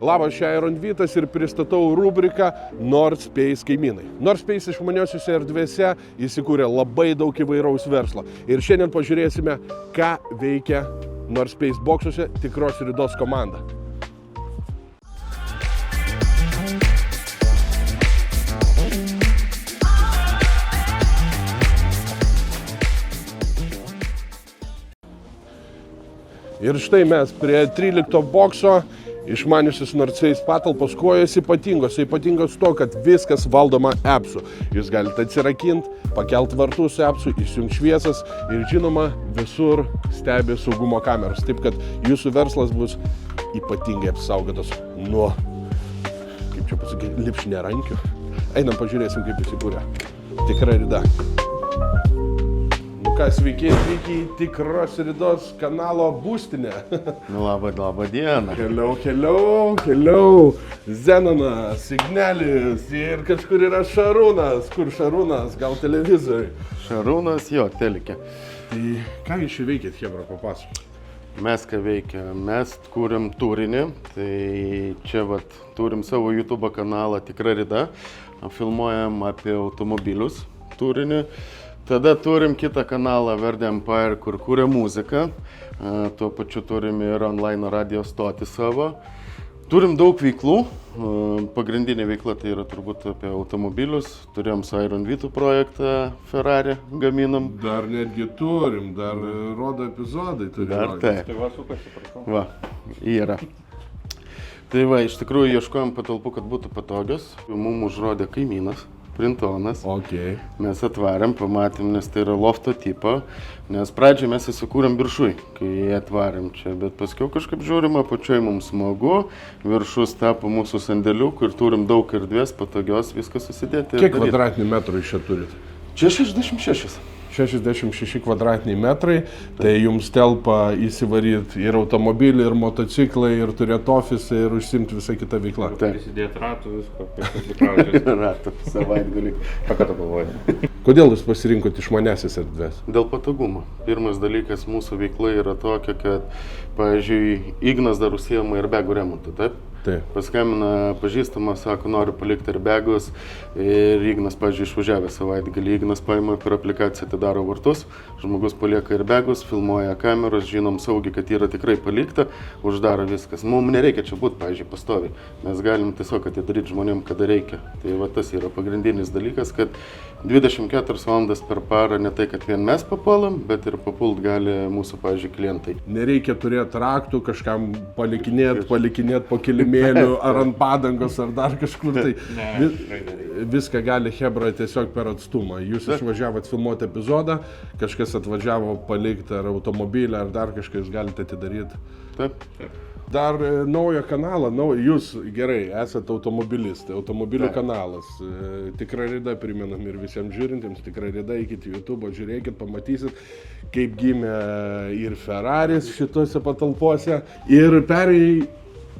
Labas, čia Iron Vytas ir pristatau rubriką Nordspace kaimynai. Nordspace išmaniosiuose erdvėse įsikūrė labai daug įvairaus verslo. Ir šiandien pažiūrėsime, ką veikia Nordspace boksuose Tikros Ridos komanda. Ir štai mes prie 13 bokso. Išmaniusios Nordspace patalpos kuojos ypatingos to, kad viskas valdoma appsu. Jūs galite atsirakinti, pakelt vartus appsu, įsijungti šviesas ir žinoma visur stebi saugumo kameras. Taip, kad jūsų verslas bus ypatingai apsaugotas nuo, kaip čia pasakyti, lipšnerankių. Einam pažiūrėsim, kaip įsikūrė Tikra Rida. Sveiki atvykę į Tikros Ridos kanalo būstinę. Labą dieną. Keliau. Zenonas, Ignelis ir kažkur yra Šarūnas. Kur Šarūnas? Gal televizoriui? Šarūnas, jo, telekė. Tai ką jūs čia veikėt, Hebra, papasakok? Mes ką veikiam? Mes kūrėm turinį. Tai čia turim savo YouTube kanalą Tikra Rida. Filmuojam apie automobilius turinį. Tada turim kitą kanalą Verde Empire, kur kūrė muziką. Tuo pačiu turim ir online radio stotį savo. Turim daug veiklų. Pagrindinė veikla tai yra turbūt apie automobilius. Turėjom su Iron Vytu projektą, Ferrari gaminam. Dar netgi turim, dar rodo epizodai turim. Dar taip. Tai va, sukasi, prašau. Va, yra. Tai va, iš tikrųjų ieškojom patalpų, kad būtų patogios. Mums užrodė kaimynas. Printonas. Okay. Mes atvarėm, pamatėm, nes tai yra lofto tipo, nes pradžioj mes įsikūrėm viršuj, kai atvarėm čia, bet paskiau kažkaip žiūrim, apačioj mums smagu, viršus tapo mūsų sandėliukų ir turim daug erdvės, patogios, viskas susidėti. Kiek kvadratinių metrų iš čia turit? Čia 66. 66 kvadratiniai metrai, tai jums telpa įsivaryti ir automobilį, ir motociklai, ir turėti ofisą, ir užsimti visą kitą veiklą. Prisidėti ratų, visko, kaip ratų, savaitgalį. Ką tu galvoji? Kodėl jūs pasirinkote išmanesias erdves? Dėl patogumo. Pirmas dalykas mūsų veikla yra tokia, kad, pavyzdžiui, Ignas dar užsiema airbagų remontu, taip? Taip. Paskambina pažįstamas, sako, noriu palikti airbagus ir Ignas, pavyzdžiui, išvažiavę savaitgalį. Ignas paima per aplikaciją, atidaro vartus, žmogus palieka airbagus, filmuoja kameros, žinom saugiai, kad yra tikrai palikta, uždaro viskas. Mums nereikia čia būti, pavyzdžiui, pastoviai. Mes galim tiesiog atidaryti žmonėm, kada reikia. Tai va tas yra pagrindinis dalykas, kad 24 valandas per parą ne tai, kad vien mes papuolam, bet ir papult gali mūsų, pavyzdžiui, klientai. Nereikia turėti raktų, kažkam palikinėti po kilimėlių, ar ant padangos, ar dar kažkur. Tai viską gali Hebra tiesiog per atstumą. Jūs išvažiavot filmuoti epizodą, kažkas atvažiavo palikti ar automobilį, ar dar kažką jūs galite atidaryti. Taip. Dar naują kanalą, jūs gerai esate automobilistai, automobilių kanalas. Tikra Rida, primenam ir visiems žiūrintiems, Tikra Rida, eikit į YouTube, žiūrėkit, pamatysit, kaip gimė ir Ferraris šitose patalpose. Ir perėjai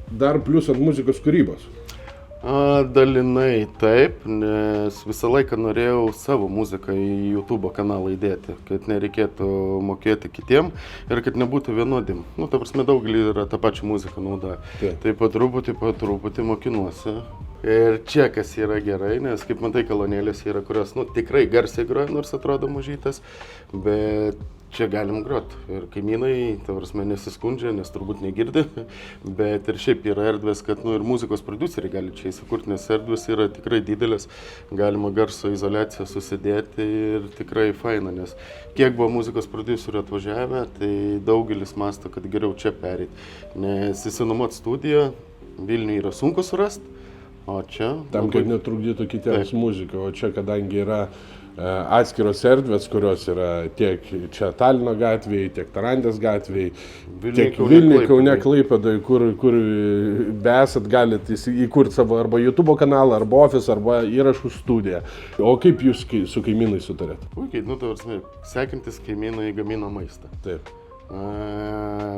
dar plius ant muzikos kūrybos. Dalinai taip, nes visą laiką norėjau savo muziką į YouTube kanalą įdėti, kad nereikėtų mokėti kitiem ir kad nebūtų vienodim. Ta prasme, daugelį yra tą pačią muziką naudoja. Tai po truputį mokinuosi. Ir čia kas yra gerai, nes kaip matai, kolonėlės yra, kurios tikrai garsiai groja, nors atrodo mažytas, bet čia galim grot. Ir kaimynai, ta prasme, nesiskundžia, nes turbūt negirdi, bet ir šiaip yra erdvės, kad ir muzikos prodiuseriai gali čia įsikurti, nes erdvės yra tikrai didelės, galima garso izoliaciją susidėti ir tikrai faina, nes kiek buvo muzikos prodiuserių atvažiavę, tai daugelis mąsto, kad geriau čia pereiti, nes įsinuomot studiją Vilniuje yra sunku surasti, o čia... Tam, kad netrukdytų kitiems muziką, o čia, kadangi yra atskiros erdvės, kurios yra tiek čia Talino gatvėje, tiek Tarandės gatvėje, tiek Vilniuje, Kaune, Klaipėdoje, kur besat galite įkurti savo arba YouTube kanalą, arba office, arba įrašų studiją. O kaip jūs su kaimynai sutarėt? Puikiai, ta prasme, sekantis kaimynai gamina maistą. Taip.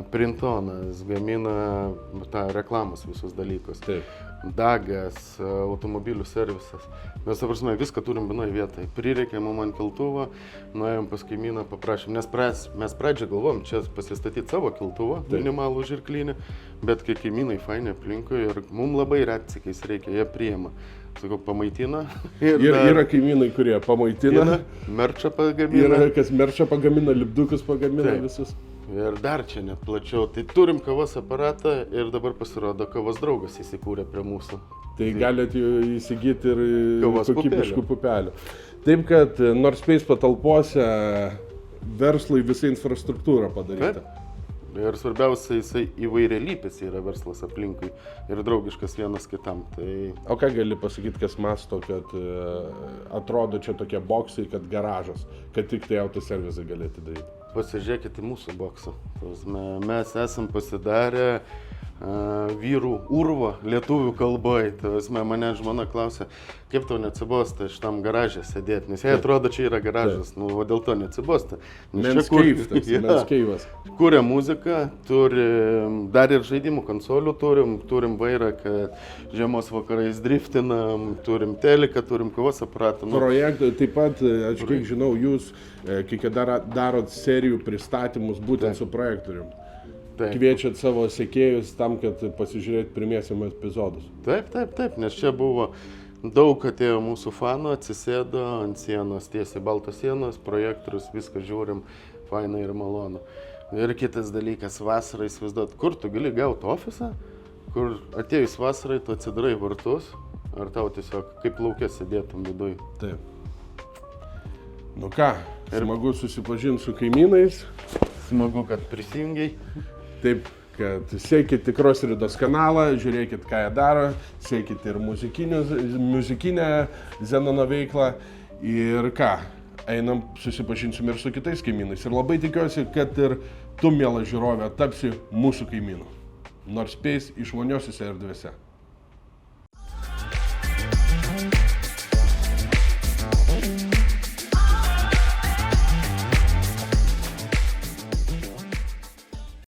Printonas gamina tą reklamos visus dalykus. Taip. Dagas, automobilių servisas. Mes, ta prasme, viską turim vienoje vietoje. Prireikė mum ant keltuvo, nuėjom pas kaimyną, paprašėm, nes mes pradžią galvom čia pasistatyti savo keltuvą, minimalų žirklinį, bet kai kaimynai faini aplinkui ir mum labai retsykiais reikia, jie priima. Sakau, pamaitina. Yra kaimynai, kurie pamaitina. Merčą pagamina. Yra, kas merčą pagamina, lipdukus pagamina. Taip. Visus. Ir dar čia net plačiau. Tai turim kavos aparatą ir dabar pasirodo kavos draugas įsikūrė prie mūsų. Tai galite įsigyti ir kavos kokybiškų pupelių. Taip, kad Nordspace patalpose verslui visa infrastruktūra padaryta. Taip. Ir svarbiausia, jisai įvairialypis yra verslas aplinkui ir draugiškas vienas kitam. Tai... O ką gali pasakyti, kas masto, kad atrodo čia tokie boksai, kad garažas, kad tik tai autoservisai galėtų daryti? Pasižiūrėkite į mūsų boksą. Mes esam pasidarę vyrų urvą lietuvių kalboj. Mane žmona klausė, kaip tau neatsibosta šitam garažė sėdėti, nes jai atrodo, čia yra garažas, o dėl to neatsibosta. Menskeivas. Kūrė muziką, turim dar ir žaidimų konsolių, turim vairą, kad žiemos vakarais driftinam, turim teliką, turim kavos aparatą. Projektai taip pat, aš kiek žinau, jūs kiek darot serijų pristatymus būtent su projektorium. Taip. Kviečiat savo sekėjus tam, kad pasižiūrėt pirmiesiam epizodus. Taip, nes čia buvo daug atėjo mūsų fanų, atsisėdo ant sienos, tiesiai baltos sienos, projektorius, viską žiūrim, faina ir malonu. Ir kitas dalykas, vasarą įsivaizduot, kur tu gali gauti ofisą, kur atėjus vasarai tu atsidarai vartus, ar tau tiesiog kaip lauke sėdėtum viduj. Taip. Nu ką, smagu susipažinti su kaimynais. Smagu, kad prisijungiai. Taip, kad sekit Tikros Ridos kanalą, žiūrėkit, ką jie daro, sekit ir muzikinę Zenono veiklą. Ir ką, einam susipažinsim ir su kitais kaimynais. Ir labai tikiuosi, kad ir tu, miela žiūrovė, tapsi mūsų kaimynu. Nordspace išmaniosiose erdvėse.